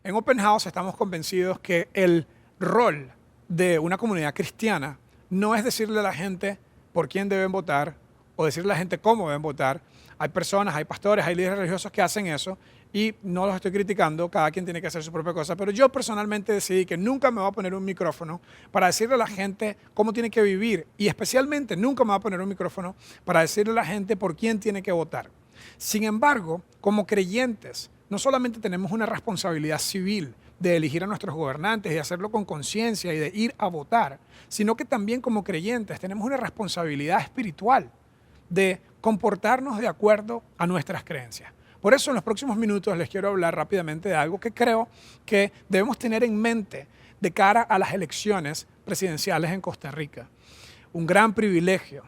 En Open House estamos convencidos que el rol de una comunidad cristiana no es decirle a la gente por quién deben votar o decirle a la gente cómo deben votar. Hay personas, hay pastores, hay líderes religiosos que hacen eso y no los estoy criticando, cada quien tiene que hacer su propia cosa, pero yo personalmente decidí que nunca me voy a poner un micrófono para decirle a la gente cómo tiene que vivir y especialmente nunca me voy a poner un micrófono para decirle a la gente por quién tiene que votar. Sin embargo, como creyentes, no solamente tenemos una responsabilidad civil de elegir a nuestros gobernantes y hacerlo con conciencia y de ir a votar, sino que también como creyentes tenemos una responsabilidad espiritual de comportarnos de acuerdo a nuestras creencias. Por eso en los próximos minutos les quiero hablar rápidamente de algo que creo que debemos tener en mente de cara a las elecciones presidenciales en Costa Rica. Un gran privilegio,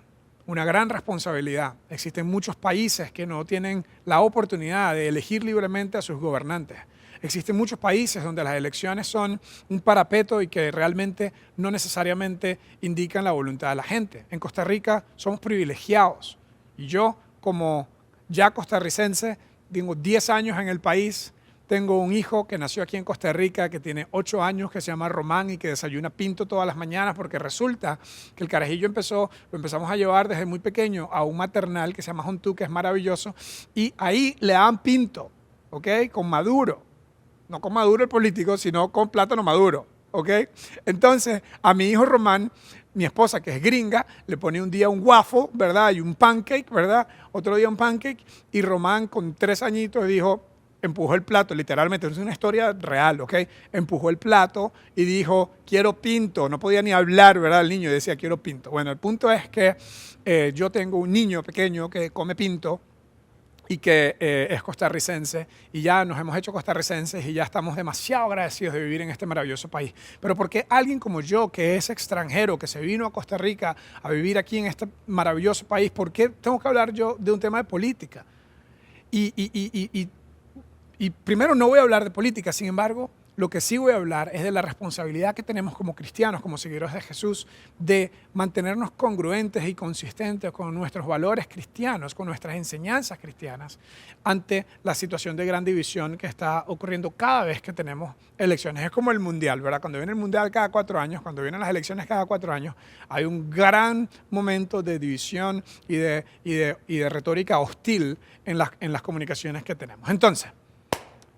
una gran responsabilidad. Existen muchos países que no tienen la oportunidad de elegir libremente a sus gobernantes. Existen muchos países donde las elecciones son un parapeto y que realmente no necesariamente indican la voluntad de la gente. En Costa Rica somos privilegiados y yo, como ya costarricense, tengo 10 años en el país, tengo un hijo que nació aquí en Costa Rica, que tiene 8 años, que se llama Román y que desayuna pinto todas las mañanas porque resulta que el carajillo lo empezamos a llevar desde muy pequeño a un maternal que se llama Jontú, que es maravilloso, y ahí le dan pinto, ¿ok? Con maduro. No con maduro el político, sino con plátano maduro, ¿ok? Entonces, a mi hijo Román, mi esposa, que es gringa, le pone un día un waffle, ¿verdad? Y un pancake, ¿verdad? Otro día un pancake, y Román, con 3 añitos, empujó el plato, literalmente, es una historia real, ¿ok? Empujó el plato y dijo, quiero pinto. No podía ni hablar, ¿verdad? El niño decía, quiero pinto. Bueno, el punto es que yo tengo un niño pequeño que come pinto, y que es costarricense, y ya nos hemos hecho costarricenses y ya estamos demasiado agradecidos de vivir en este maravilloso país. Pero porque alguien como yo, que es extranjero, que se vino a Costa Rica a vivir aquí en este maravilloso país, ¿por qué tengo que hablar yo de un tema de política? Y primero no voy a hablar de política, sin embargo, lo que sí voy a hablar es de la responsabilidad que tenemos como cristianos, como seguidores de Jesús, de mantenernos congruentes y consistentes con nuestros valores cristianos, con nuestras enseñanzas cristianas, ante la situación de gran división que está ocurriendo cada vez que tenemos elecciones. Es como el mundial, ¿verdad? Cuando viene el mundial cada 4 años, cuando vienen las elecciones cada 4 años, hay un gran momento de división y de retórica hostil en las comunicaciones que tenemos. Entonces,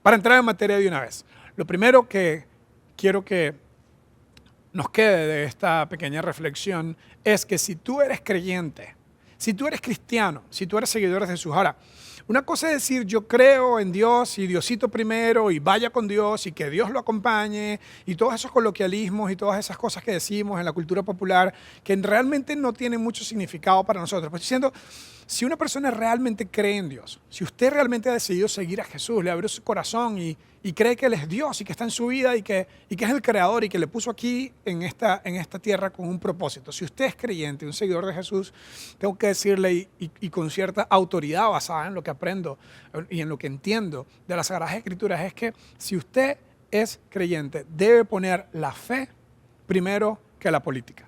para entrar en materia de una vez, lo primero que quiero que nos quede de esta pequeña reflexión es que si tú eres creyente, si tú eres cristiano, si tú eres seguidor de Jesús, ahora, una cosa es decir yo creo en Dios y Diosito primero y vaya con Dios y que Dios lo acompañe y todos esos coloquialismos y todas esas cosas que decimos en la cultura popular que realmente no tienen mucho significado para nosotros. Pues diciendo, si una persona realmente cree en Dios, si usted realmente ha decidido seguir a Jesús, le abrió su corazón y cree que Él es Dios y que está en su vida y que es el creador y que le puso aquí en esta tierra con un propósito. Si usted es creyente, un seguidor de Jesús, tengo que decirle y con cierta autoridad basada en lo que aprendo y en lo que entiendo de las Sagradas Escrituras, es que si usted es creyente, debe poner la fe primero que la política.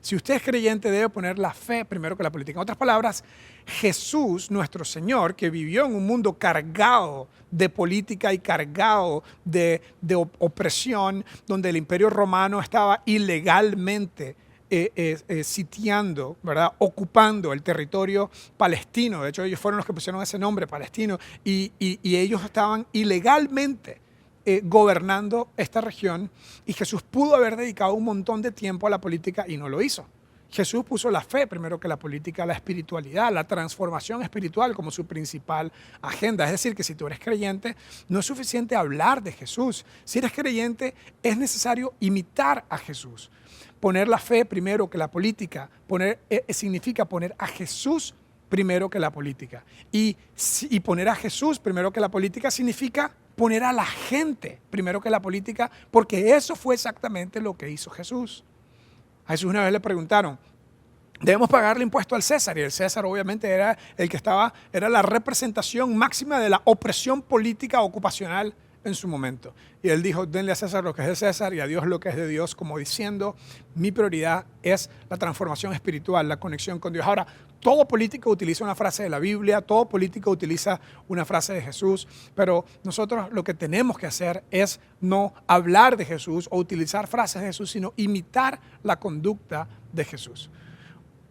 Si usted es creyente, debe poner la fe primero que la política. En otras palabras, Jesús, nuestro Señor, que vivió en un mundo cargado de política y cargado de opresión, donde el Imperio Romano estaba ilegalmente sitiando, ¿verdad? Ocupando el territorio palestino. De hecho, ellos fueron los que pusieron ese nombre, palestino, y ellos estaban ilegalmente gobernando esta región, y Jesús pudo haber dedicado un montón de tiempo a la política y no lo hizo. Jesús puso la fe primero que la política, la espiritualidad, la transformación espiritual como su principal agenda. Es decir, que si tú eres creyente, no es suficiente hablar de Jesús. Si eres creyente, es necesario imitar a Jesús. Poner la fe primero que la política, significa poner a Jesús primero que la política. Y poner a Jesús primero que la política significa poner a la gente primero que la política, porque eso fue exactamente lo que hizo Jesús. A Jesús una vez le preguntaron, debemos pagarle impuesto al César, y el César obviamente era era la representación máxima de la opresión política ocupacional en su momento. Y él dijo, denle a César lo que es de César y a Dios lo que es de Dios, como diciendo, mi prioridad es la transformación espiritual, la conexión con Dios. Ahora, Todo político utiliza una frase de la Biblia, todo político utiliza una frase de Jesús, pero nosotros lo que tenemos que hacer es no hablar de Jesús o utilizar frases de Jesús, sino imitar la conducta de Jesús.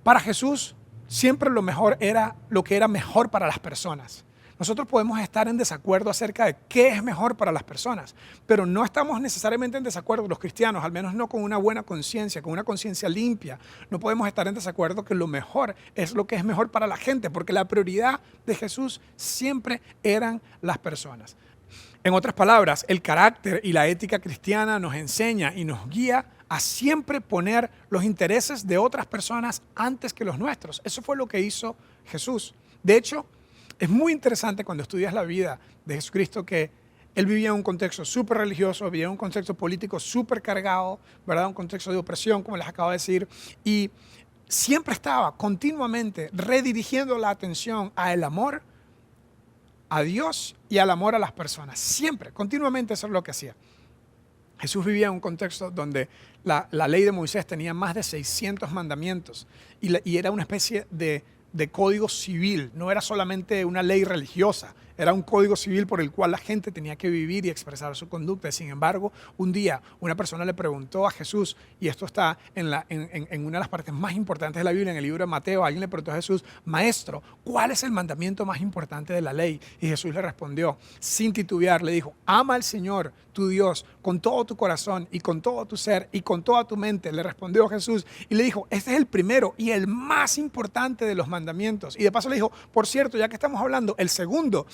Para Jesús, siempre lo mejor era lo que era mejor para las personas. Nosotros podemos estar en desacuerdo acerca de qué es mejor para las personas, pero no estamos necesariamente en desacuerdo los cristianos, al menos no con una buena conciencia, con una conciencia limpia. No podemos estar en desacuerdo que lo mejor es lo que es mejor para la gente, porque la prioridad de Jesús siempre eran las personas. En otras palabras, el carácter y la ética cristiana nos enseña y nos guía a siempre poner los intereses de otras personas antes que los nuestros. Eso fue lo que hizo Jesús. De hecho, es muy interesante cuando estudias la vida de Jesucristo que Él vivía en un contexto súper religioso, vivía en un contexto político súper cargado, ¿verdad? Un contexto de opresión, como les acabo de decir, y siempre estaba continuamente redirigiendo la atención al amor a Dios y al amor a las personas. Siempre, continuamente eso es lo que hacía. Jesús vivía en un contexto donde la ley de Moisés tenía más de 600 mandamientos y era una especie de código civil, no era solamente una ley religiosa, era un código civil por el cual la gente tenía que vivir y expresar su conducta. Sin embargo, un día una persona le preguntó a Jesús, y esto está en una de las partes más importantes de la Biblia, en el libro de Mateo, alguien le preguntó a Jesús: Maestro, ¿cuál es el mandamiento más importante de la ley? Y Jesús le respondió, sin titubear, le dijo: ama al Señor, tu Dios, con todo tu corazón y con todo tu ser y con toda tu mente. Le respondió Jesús y le dijo: este es el primero y el más importante de los mandamientos. Y de paso le dijo: por cierto, ya que estamos hablando, el segundo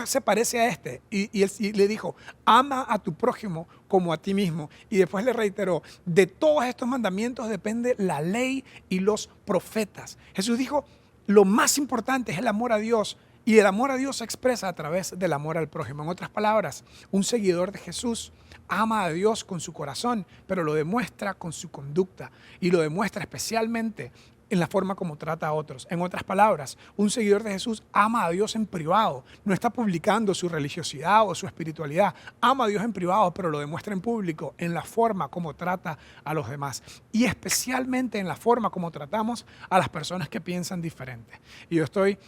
se parece a este. Y le dijo: ama a tu prójimo como a ti mismo. Y después le reiteró: de todos estos mandamientos depende la ley y los profetas. Jesús dijo: lo más importante es el amor a Dios. Y el amor a Dios se expresa a través del amor al prójimo. En otras palabras, un seguidor de Jesús ama a Dios con su corazón, pero lo demuestra con su conducta y lo demuestra especialmente en la forma como trata a otros. En otras palabras, un seguidor de Jesús ama a Dios en privado, no está publicando su religiosidad o su espiritualidad. Ama a Dios en privado, pero lo demuestra en público, en la forma como trata a los demás y especialmente en la forma como tratamos a las personas que piensan diferente. Y yo estoy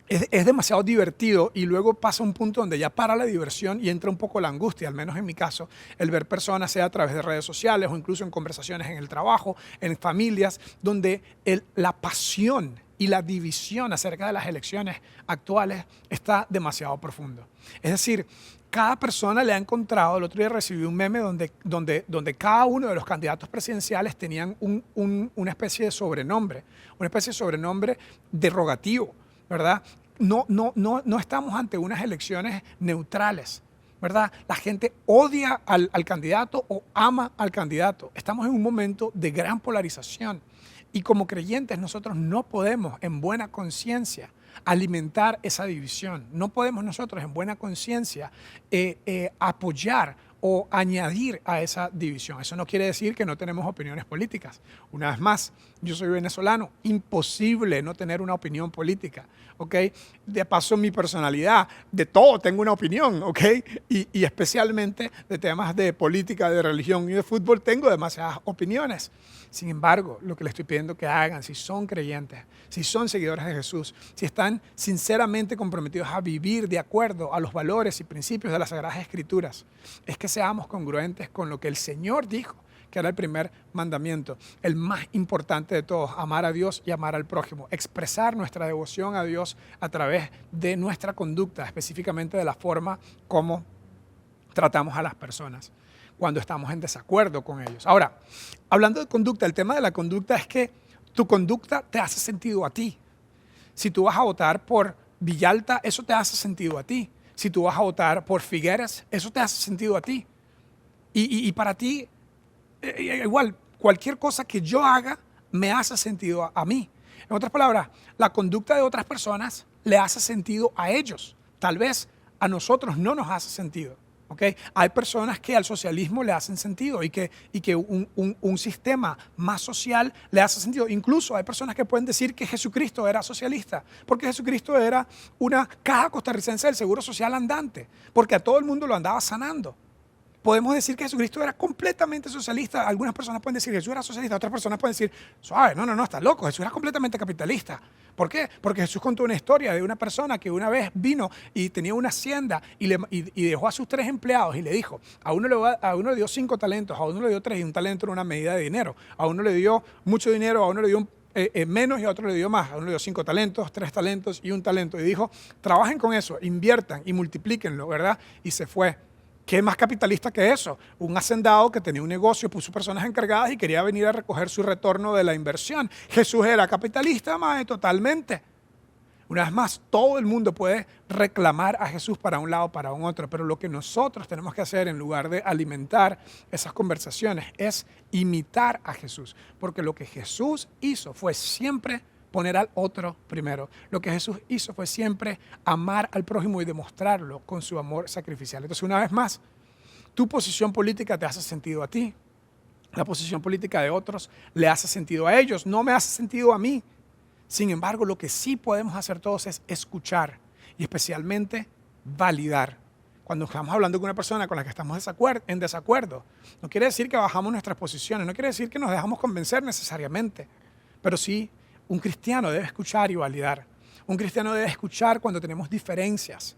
es demasiado divertido, y luego pasa un punto donde ya para la diversión y entra un poco la angustia, al menos en mi caso, el ver personas, sea a través de redes sociales o incluso en conversaciones en el trabajo, en familias, donde la pasión y la división acerca de las elecciones actuales está demasiado profundo. Es decir, cada persona le ha encontrado. El otro día recibí un meme donde cada uno de los candidatos presidenciales tenían una especie de sobrenombre derogativo, ¿verdad? No estamos ante unas elecciones neutrales, ¿verdad? La gente odia al candidato o ama al candidato. Estamos en un momento de gran polarización y como creyentes nosotros no podemos en buena conciencia alimentar esa división. No podemos nosotros en buena conciencia apoyar o añadir a esa división. Eso no quiere decir que no tenemos opiniones políticas. Una vez más, yo soy venezolano, imposible no tener una opinión política, ¿ok? De paso, mi personalidad, de todo tengo una opinión, ¿ok? Y especialmente de temas de política, de religión y de fútbol tengo demasiadas opiniones. Sin embargo, lo que les estoy pidiendo que hagan, si son creyentes, si son seguidores de Jesús, si están sinceramente comprometidos a vivir de acuerdo a los valores y principios de las Sagradas Escrituras, es que seamos congruentes con lo que el Señor dijo, que era el primer mandamiento, el más importante de todos: amar a Dios y amar al prójimo, expresar nuestra devoción a Dios a través de nuestra conducta, específicamente de la forma como tratamos a las personas cuando estamos en desacuerdo con ellos. Ahora, hablando de conducta, el tema de la conducta es que tu conducta te hace sentido a ti. Si tú vas a votar por Villalta, eso te hace sentido a ti. Si tú vas a votar por Figueres, eso te hace sentido a ti. Y para ti, igual, cualquier cosa que yo haga me hace sentido a mí. En otras palabras, la conducta de otras personas le hace sentido a ellos. Tal vez a nosotros no nos hace sentido. ¿Okay? Hay personas que al socialismo le hacen sentido y que un sistema más social le hace sentido. Incluso hay personas que pueden decir que Jesucristo era socialista, porque Jesucristo era una caja costarricense del Seguro Social andante, porque a todo el mundo lo andaba sanando. podemos decir que Jesucristo era completamente socialista. Algunas personas pueden decir que Jesús era socialista, otras personas pueden decir, suave, no, está loco, Jesús era completamente capitalista. ¿Por qué? Porque Jesús contó una historia de una persona que una vez vino y tenía una hacienda y dejó a sus 3 empleados y le dijo, a uno le dio 5 talentos, a uno le dio 3 y un talento era una medida de dinero. A uno le dio mucho dinero, a uno le dio menos y a otro le dio más. A uno le dio 5 talentos, 3 talentos y un talento. Y dijo, trabajen con eso, inviertan y multiplíquenlo, ¿verdad? Y se fue. ¿Qué más capitalista que eso? Un hacendado que tenía un negocio, puso personas encargadas y quería venir a recoger su retorno de la inversión. Jesús era capitalista, más totalmente. Una vez más, todo el mundo puede reclamar a Jesús para un lado o para un otro, pero lo que nosotros tenemos que hacer en lugar de alimentar esas conversaciones es imitar a Jesús, porque lo que Jesús hizo fue siempre poner al otro primero. Lo que Jesús hizo fue siempre amar al prójimo y demostrarlo con su amor sacrificial. Entonces, una vez más, tu posición política te hace sentido a ti. La posición política de otros le hace sentido a ellos, no me hace sentido a mí. Sin embargo, lo que sí podemos hacer todos es escuchar y especialmente validar. Cuando estamos hablando con una persona con la que estamos en desacuerdo, no quiere decir que bajamos nuestras posiciones, no quiere decir que nos dejamos convencer necesariamente, pero sí, un cristiano debe escuchar y validar. Un cristiano debe escuchar cuando tenemos diferencias.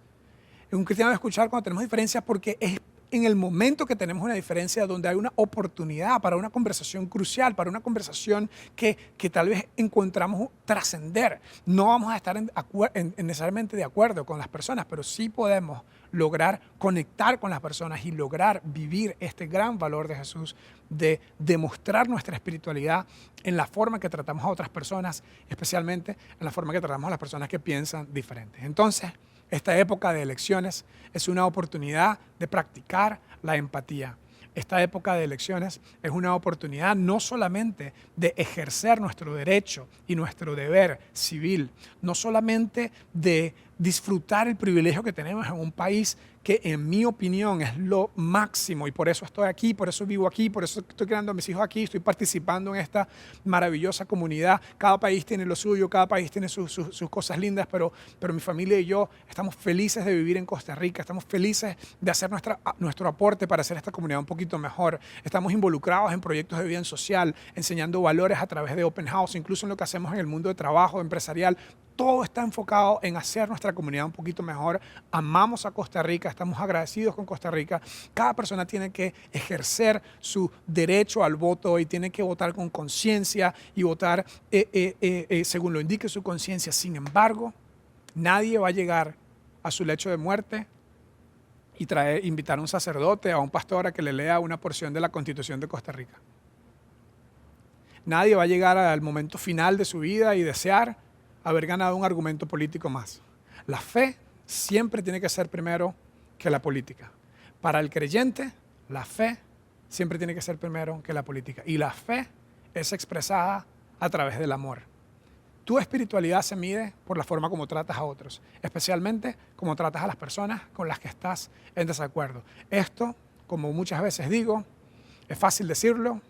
Un cristiano debe escuchar cuando tenemos diferencias porque es en el momento que tenemos una diferencia donde hay una oportunidad para una conversación crucial, para una conversación que tal vez encontramos trascender. No vamos a estar necesariamente de acuerdo con las personas, pero sí podemos lograr conectar con las personas y lograr vivir este gran valor de Jesús, de demostrar nuestra espiritualidad en la forma que tratamos a otras personas, especialmente en la forma que tratamos a las personas que piensan diferentes. Entonces, esta época de elecciones es una oportunidad de practicar la empatía. Esta época de elecciones es una oportunidad no solamente de ejercer nuestro derecho y nuestro deber civil, no solamente de disfrutar el privilegio que tenemos en un país que en mi opinión es lo máximo y por eso estoy aquí, por eso vivo aquí, por eso estoy creando a mis hijos aquí, estoy participando en esta maravillosa comunidad. Cada país tiene lo suyo, cada país tiene sus cosas lindas, pero mi familia y yo estamos felices de vivir en Costa Rica, estamos felices de hacer nuestro aporte para hacer esta comunidad un poquito mejor. Estamos involucrados en proyectos de bien social, enseñando valores a través de Open House, incluso en lo que hacemos en el mundo de trabajo empresarial. Todo está enfocado en hacer nuestra comunidad un poquito mejor. Amamos a Costa Rica, estamos agradecidos con Costa Rica. Cada persona tiene que ejercer su derecho al voto y tiene que votar con conciencia y votar según lo indique su conciencia. Sin embargo, nadie va a llegar a su lecho de muerte y invitar a un sacerdote, a un pastor a que le lea una porción de la Constitución de Costa Rica. Nadie va a llegar al momento final de su vida y desear haber ganado un argumento político más. La fe siempre tiene que ser primero que la política. Para el creyente, la fe siempre tiene que ser primero que la política. Y la fe es expresada a través del amor. Tu espiritualidad se mide por la forma como tratas a otros, especialmente como tratas a las personas con las que estás en desacuerdo. Esto, como muchas veces digo, es fácil decirlo,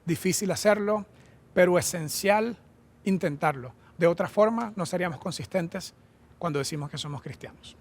difícil hacerlo, pero esencial intentarlo. De otra forma, no seríamos consistentes cuando decimos que somos cristianos.